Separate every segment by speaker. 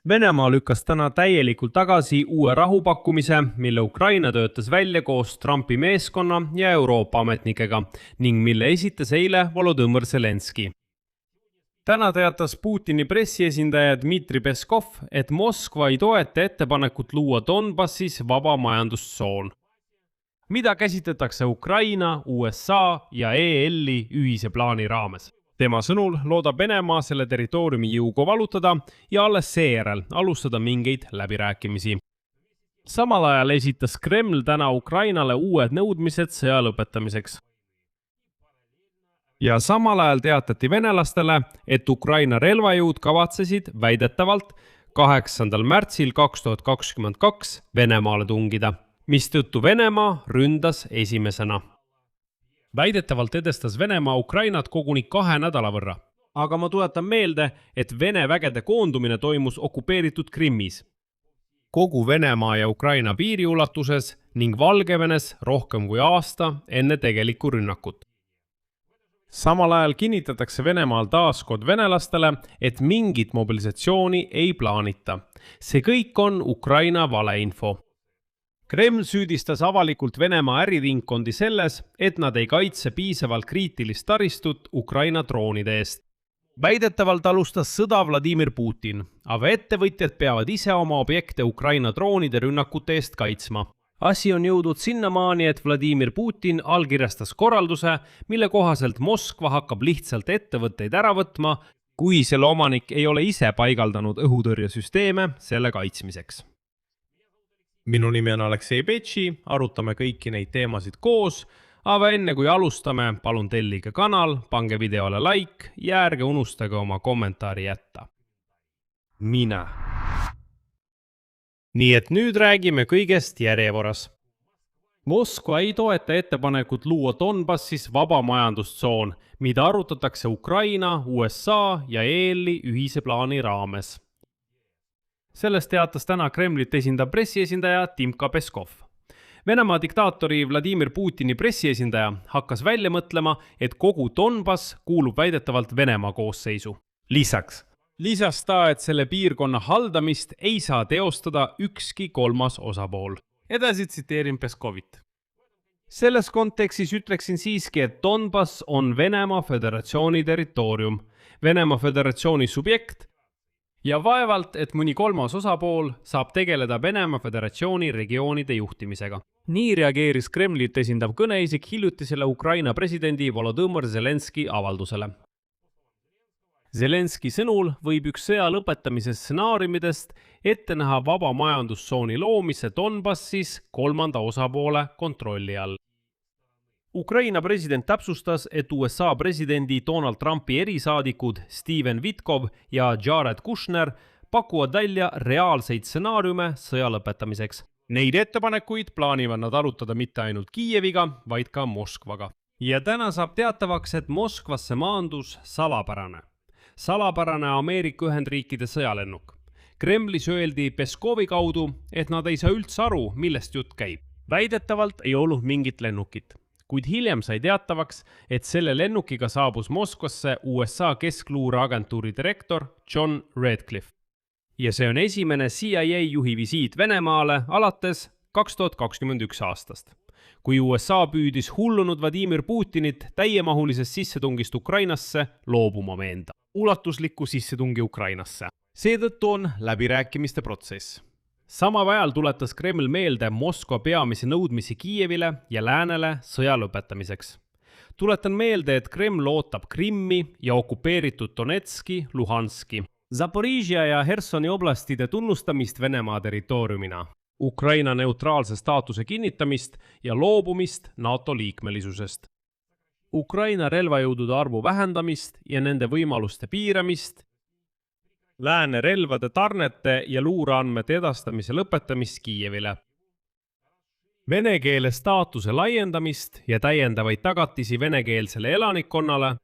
Speaker 1: Venemaa lükkas täna täielikult tagasi uue rahupakkumise, mille Ukraina töötas välja koos Trumpi meeskonna ja Euroopa ametnikega ning mille esitas eile Volodõmõr Zelenski. Täna teatas Putini pressiesindaja Dmitri Peskov, et Moskva ei toeta ettepanekut luua Donbassis vaba majandustsoon, mida käsitletakse Ukraina, USA ja EL-i ühise plaani raames. Tema sõnul loodab Venemaa selle territooriumi jõuga vallutada ja alles seejärel alustada mingeid läbirääkimisi. Samal ajal esitas Kreml täna Ukrainale uued nõudmised sõja lõpetamiseks. Ja samal ajal teatati venelastele, et Ukraina relvajõud kavatsesid väidetavalt 8. märtsil 2022 Venemaale tungida, mistõttu Venemaa ründas esimesena. Väidetavalt edestas Venemaa Ukrainat koguni 2 nädala võrra. Aga ma tuletan meelde, et Vene vägede koondumine toimus okupeeritud Krimmis, kogu Venemaa ja Ukraina piiri ulatuses ning Valgevenes rohkem kui aasta enne tegelikku rünnakut. Samal ajal kinnitatakse Venemaal taaskord venelastele, et mingit mobilisatsiooni ei plaanita. See kõik on Ukraina valeinfo. Kreml süüdistas avalikult Venemaa äriringkondi selles, et nad ei kaitse piisavalt kriitilist taristut Ukraina droonide eest. Väidetavalt alustas sõda Vladimir Putin, aga ettevõtjad peavad ise oma objekte Ukraina droonide rünnakute eest kaitsma. Asi on jõudnud sinnamaani, et Vladimir Putin allkirjastas korralduse, mille kohaselt Moskva hakkab lihtsalt ettevõtteid ära võtma, kui selle omanik ei ole ise paigaldanud õhutõrjesüsteeme selle kaitsmiseks. Minu nimi on Aleksei Betši, arutame kõiki neid teemasid koos, aga enne kui alustame, palun tellige kanal, pange videole like ja ärge unustage oma kommentaari jätta. Mina. Nii et nüüd räägime kõigest järjekorras. Moskva ei toeta ettepanekut luua Donbassis vaba majandustsoon, mida arutatakse Ukraina, USA ja EL-i ühise plaani raames. Sellest teatas täna Kremlit esindav pressiesindaja Timka Peskov. Venemaa diktaatori Vladimir Putini pressiesindaja hakkas välja mõtlema, et kogu Donbass kuulub väidetavalt Venemaa koosseisu. Lisas ta, et selle piirkonna haldamist ei saa teostada ükski kolmas osapool. Edasi tsiteerin Peskovit. Selles kontekstis ütleksin siiski, et Donbass on Venemaa Föderatsiooni territoorium, Venemaa Föderatsiooni subjekt ja vaevalt, et mõni kolmas osapool saab tegeleda Venemaa Föderatsiooni regioonide juhtimisega. Nii reageeris Kremlit esindav kõneisik hiljutisele Ukraina presidendi Volodõmõr Zelenski avaldusele. Zelenski sõnul võib üks sõja lõpetamise stsenaariumidest ette näha vaba majandustsooni loomise Donbassis kolmanda osapoole kontrolli all. Ukraina president täpsustas, et USA presidendi Donald Trumpi erisaadikud Steven Witkov ja Jared Kushner pakuvad välja reaalseid stsenaariume sõja lõpetamiseks. Neid ettepanekuid plaanivad nad arutada mitte ainult Kiieviga, vaid ka Moskvaga. Ja täna saab teatavaks, et Moskvasse maandus salapärane Ameerika Ühendriikide sõjalennuk. Kremlis öeldi Peskovi kaudu, et nad ei saa üldse aru, millest jutt käib. Väidetavalt ei olnud mingit lennukit. Kuid hiljem sai teatavaks, et selle lennukiga saabus Moskvasse USA keskluureagentuuri direktor John Radcliffe. Ja see on esimene CIA juhi visiit Venemaale alates 2021 aastast, kui USA püüdis hullunud Vladimir Putinit täiemahulisest sissetungist Ukrainasse loobuma veenda. Ulatuslikku sissetungi Ukrainasse. Seetõttu on läbirääkimiste protsess. Sama ajal tuletas Kreml meelde Moskva peamisi nõudmisi Kiievile ja läänele sõja lõpetamiseks. Tuletan meelde, et Kreml ootab Krimmi ja okupeeritud Donetski, Luhanski, Zaporižja ja Hersoni oblastide tunnustamist Venemaa territooriumina, Ukraina neutraalse staatuse kinnitamist ja loobumist NATO liikmelisusest, Ukraina relvajõudude arvu vähendamist ja nende võimaluste piiramist, lääne relvade tarnete ja luureandmete edastamise lõpetamist Kiievile, vene keele staatuse laiendamist ja täiendavaid tagatisi venekeelsele elanikkonnale,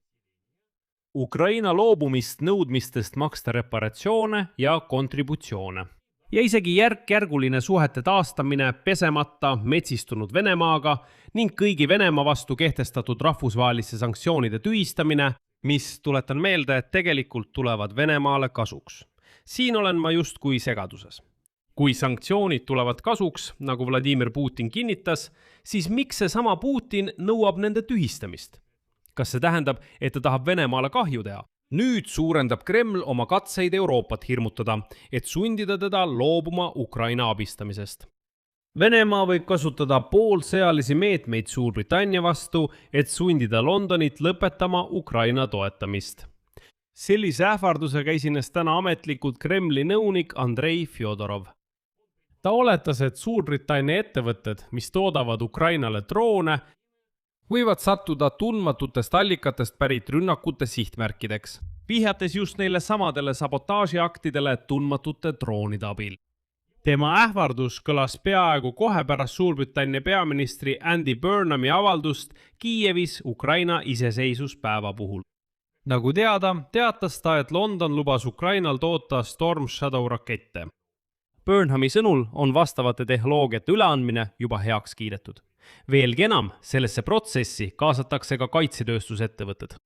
Speaker 1: Ukraina loobumist nõudmistest maksta reparatsioone ja kontributsioone. Ja isegi järk-järguline suhete taastamine pesemata metsistunud Venemaaga ning kõigi Venemaa vastu kehtestatud rahvusvaheliste sanktsioonide tühistamine, mis tuletan meelde, et tegelikult tulevad Venemaale kasuks. Siin olen ma justkui segaduses. Kui sanktsioonid tulevad kasuks, nagu Vladimir Putin kinnitas, siis miks see sama Putin nõuab nende tühistamist? Kas see tähendab, et ta tahab Venemaale kahju teha? Nüüd suurendab Kreml oma katseid Euroopat hirmutada, et sundida teda loobuma Ukraina abistamisest. Venemaa võib kasutada poolsõjalisi meetmeid Suurbritannia vastu, et sundida Londonit lõpetama Ukraina toetamist. Sellise ähvardusega esines täna ametlikult Kremli nõunik Andrei Fjodorov. Ta oletas, et Suurbritannia ettevõtted, mis toodavad Ukrainale droone, võivad sattuda tundmatutest allikatest pärit rünnakute sihtmärkideks, vihjates just neile samadele sabotaažiaktidele tundmatute droonide abil. Tema ähvardus kõlas peaaegu kohe pärast Suurbritannia peaministri Andy Burnhami avaldust Kiievis Ukraina iseseisvuspäeva puhul. Nagu teada, teatas ta, et London lubas Ukrainal toota Storm Shadow rakette. Burnhami sõnul on vastavate tehnoloogiate üleandmine juba heaks kiidetud. Veelgi enam, sellesse protsessi kaasatakse ka kaitsetööstusettevõtted.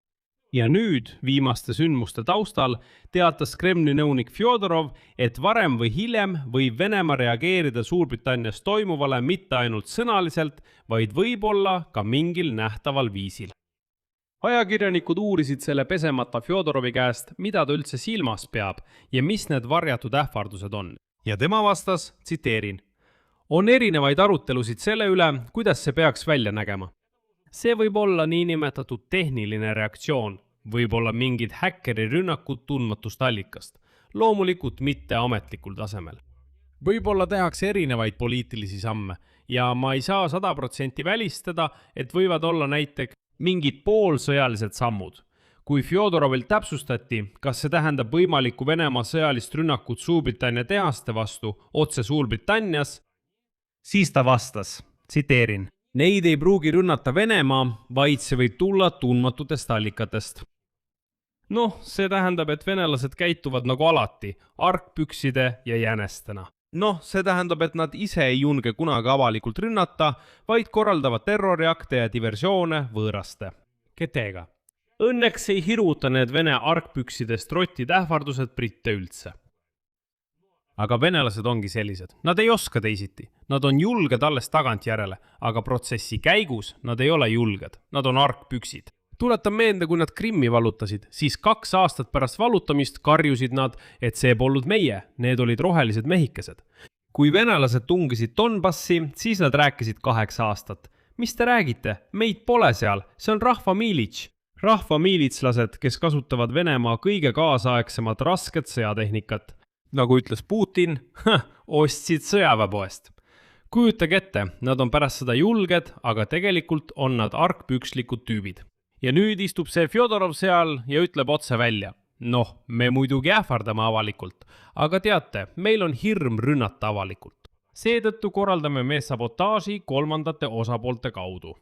Speaker 1: Ja nüüd, viimaste sündmuste taustal, teatas Kremli nõunik Fjodorov, et varem või hiljem võib Venemaa reageerida Suurbritannias toimuvale mitte ainult sõnaliselt, vaid võib-olla ka mingil nähtaval viisil. Ajakirjanikud uurisid selle pesemata Fjodorovi käest, mida ta üldse silmas peab ja mis need varjatud ähvardused on. Ja tema vastas, tsiteerin, on erinevaid arutelusid selle üle, kuidas see peaks välja nägema. See võib olla niinimetatud tehniline reaktsioon, võib olla mingid häkkeri rünnakud tundmatust allikast, loomulikult mitte ametlikul tasemel. Võib-olla tehakse erinevaid poliitilisi samme ja ma ei saa 100% välistada, et võivad olla näiteks mingid poolsõjalised sammud. Kui Fjodorovilt täpsustati, kas see tähendab võimalikku Venemaa sõjalist rünnakut Suurbritannia tehaste vastu otse Suurbritannias, siis ta vastas, tsiteerin, neid ei pruugi rünnata Venemaa, vaid see võib tulla tundmatutest allikatest. Noh, see tähendab, et venelased käituvad nagu alati, argpükside ja jänestena. Noh, see tähendab, et nad ise ei julge kunagi avalikult rünnata, vaid korraldavad terroriakte ja diversioone võõraste. Ketega. Õnneks ei hiruta need Vene argpüksidest rotid ähvardused britte üldse. Aga venelased ongi sellised. Nad ei oska teisiti. Nad on julged alles tagantjärele, aga protsessi käigus nad ei ole julged. Nad on argpüksid. Tuletan meelde, kui nad Krimmi vallutasid, siis 2 aastat pärast vallutamist karjusid nad, et see polnud meie, need olid rohelised mehikesed. Kui venelased tungisid Donbassi, siis nad rääkisid 8 aastat. Mis te räägite? Meid pole seal, see on rahvamiilits. Rahvamiilitslased, kes kasutavad Venemaa kõige kaasaegsemat rasket sõjatehnikat. Nagu ütles Putin, ostsid sõjaväepoest. Kujutage ette, nad on pärast seda julged, aga tegelikult on nad argpükslikud tüübid. Ja nüüd istub see Fjodorov seal ja ütleb otse välja. Noh, me muidugi ähvardame avalikult, aga teate, meil on hirm rünnata avalikult. Seetõttu korraldame me sabotaaži kolmandate osapoolte kaudu.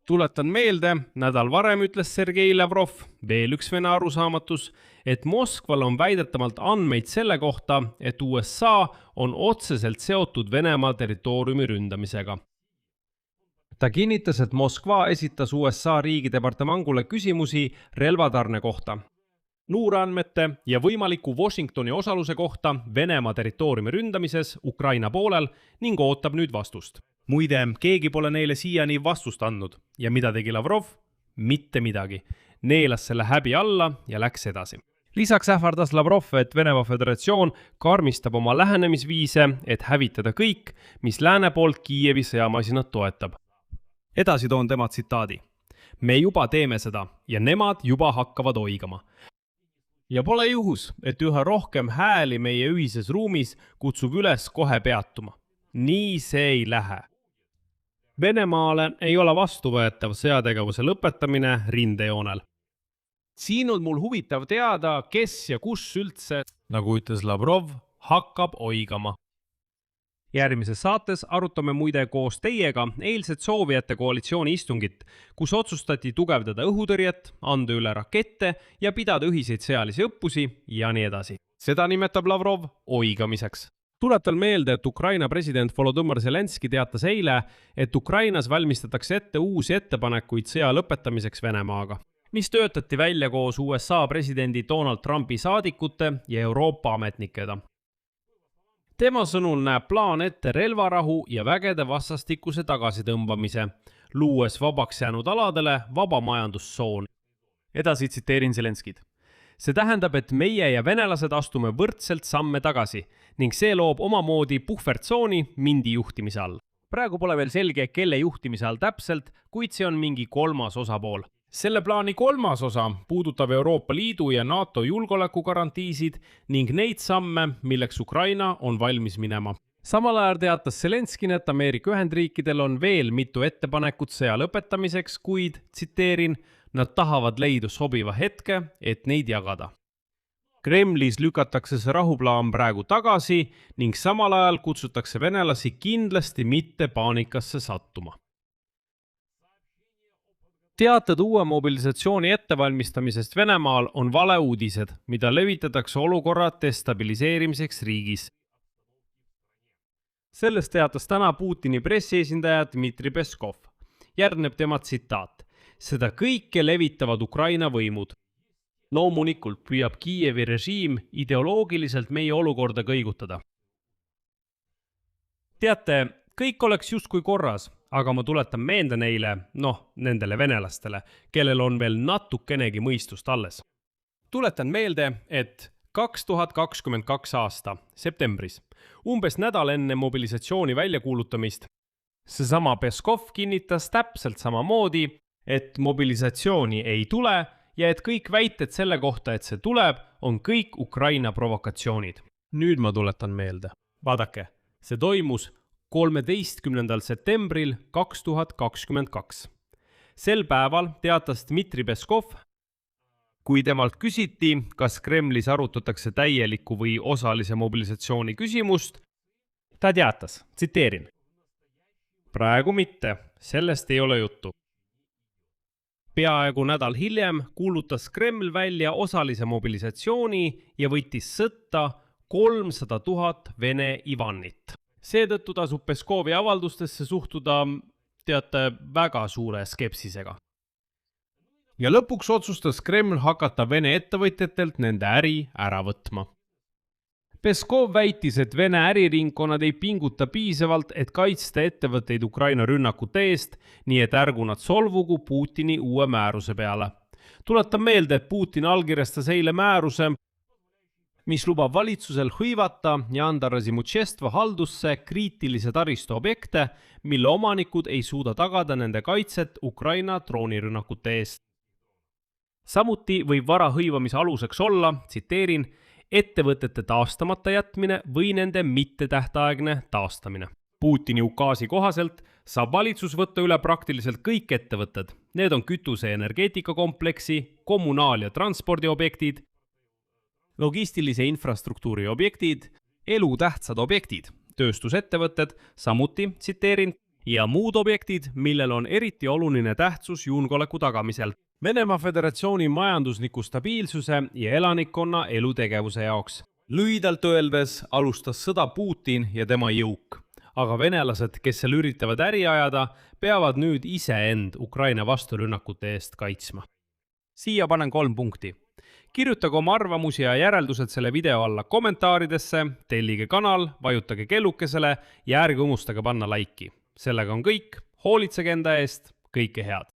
Speaker 1: Tuletan meelde, nädal varem ütles Sergei Lavrov, veel üks Vene arusaamatus, et Moskval on väidetavalt andmeid selle kohta, et USA on otseselt seotud Venemaa territooriumi ründamisega. Ta kinnitas, et Moskva esitas USA riigidepartamangule küsimusi relvatarne kohta, luureandmete ja võimaliku Washingtoni osaluse kohta Venemaa territooriumi ründamises Ukraina poolel ning ootab nüüd vastust. Muide, keegi pole neile siiani vastust andnud ja mida tegi Lavrov? Mitte midagi. Neelas selle häbi alla ja läks edasi. Lisaks ähvardas Lavrov, et Venemaa Föderatsioon karmistab oma lähenemisviise, et hävitada kõik, mis lääne poolt Kiievi sõjamasinat toetab. Edasi toon tema tsitaadi. Me juba teeme seda ja nemad juba hakkavad oigama. Ja pole juhus, et üha rohkem hääli meie ühises ruumis kutsub üles kohe peatuma. Nii see ei lähe. Venemaale ei ole vastuvõetav sõjategevuse lõpetamine rindejoonel. Siin on mul huvitav teada, kes ja kus üldse, nagu ütles Lavrov, hakkab oigama. Järgmises saates arutame muide koos teiega eilset soovijate koalitsiooni istungit, kus otsustati tugevdada õhutõrjet, anda üle rakette ja pidada ühiseid sõjalisi õppusi ja nii edasi. Seda nimetab Lavrov oigamiseks. Tuletan meelde, et Ukraina president Volodymyr Zelenski teatas eile, et Ukrainas valmistatakse ette uusi ettepanekuid sõja lõpetamiseks Venemaaga. mis töötati välja koos USA presidendi Donald Trumpi saadikute ja Euroopa ametnikega. Tema sõnul näeb plaan ette relvarahu ja vägede vastastikuse tagasitõmbamise, luues vabaks jäänud aladele vaba majandustsoon. Edasi tsiteerin Zelenskid. See tähendab, et meie ja venelased astume võrdselt samme tagasi ning see loob omamoodi puhvertsooni Mindi juhtimise all. Praegu pole veel selge, kelle juhtimise all täpselt, kuid see on mingi kolmas osapool. Selle plaani kolmas osa puudutab Euroopa Liidu ja NATO julgeolekugarantiisid ning neid samme, milleks Ukraina on valmis minema. Samal ajal teatas Zelenski, et Ameerika Ühendriikidel on veel mitu ettepanekut sõja lõpetamiseks, kuid, tsiteerin, nad tahavad leida sobiva hetke, et neid jagada. Kremlis lükatakse see rahuplaan praegu tagasi ning samal ajal kutsutakse venelasi kindlasti mitte paanikasse sattuma. Teated uue mobilisatsiooni ettevalmistamisest Venemaal on valeuudised, mida levitatakse olukorra destabiliseerimiseks riigis. Sellest teatas täna Putini pressiesindaja Dmitri Peskov. Järgneb tema tsitaat. Seda kõike levitavad Ukraina võimud. Loomulikult püüab Kiievi režiim ideoloogiliselt meie olukorda kõigutada. Teate, kõik oleks justkui korras, aga ma tuletan meelde neile, nendele venelastele, kellel on veel natukenegi mõistust alles. Tuletan meelde, et 2022 aasta septembris, umbes nädal enne mobilisatsiooni väljakuulutamist, seesama Peskov kinnitas täpselt samamoodi, et mobilisatsiooni ei tule ja et kõik väited selle kohta, et see tuleb, on kõik Ukraina provokatsioonid. Nüüd ma tuletan meelde. Vaadake, see toimus 13. septembril 2022. Sel päeval teatas Dmitri Peskov, kui temalt küsiti, kas Kremlis arutatakse täieliku või osalise mobilisatsiooni küsimust, ta teatas, tsiteerin. Praegu mitte, sellest ei ole juttu. Peaaegu nädal hiljem kuulutas Kreml välja osalise mobilisatsiooni ja võttis sõtta 300 000 Vene Ivannit. Seetõttu tasub Peskovi avaldustesse suhtuda, väga suure skepsisega. Ja lõpuks otsustas Kreml hakata Vene ettevõtjatelt nende äri ära võtma. Peskov väitis, et Vene äriringkonnad ei pinguta piisavalt, et kaitsta ettevõtteid Ukraina rünnakute eest, nii et ärgu nad solvugu Putini uue määruse peale. Tuletan meelde, et Putin allkirjastas eile määruse, mis lubab valitsusel hõivata ja anda Razimuchestva haldusse kriitilise taristu objekte, mille omanikud ei suuda tagada nende kaitset Ukraina droonirünnakute eest. Samuti võib vara hõivamise aluseks olla, tsiteerin, ettevõtete taastamata jätmine või nende mittetähtaegne taastamine. Putini ukaasi kohaselt saab valitsus võtta üle praktiliselt kõik ettevõtted. Need on kütuse- ja energeetikakompleksi, kommunaal- ja transpordiobjektid, logistilise infrastruktuuri objektid, elutähtsad objektid, tööstusettevõtted, samuti, tsiteerin, ja muud objektid, millel on eriti oluline tähtsus julgeoleku tagamisel. Venemaa Föderatsiooni majandusliku stabiilsuse ja elanikkonna elutegevuse jaoks. Lühidalt öeldes alustas sõda Putin ja tema jõuk, aga venelased, kes seal üritavad äri ajada, peavad nüüd iseend Ukraina vasturünnakute eest kaitsma. Siia panen 3 punkti. Kirjutage oma arvamusi ja järeldused selle video alla kommentaaridesse, tellige kanal, vajutage kellukesele ja ärge unustage panna laiki. Sellega on kõik, hoolitsege enda eest, kõike head!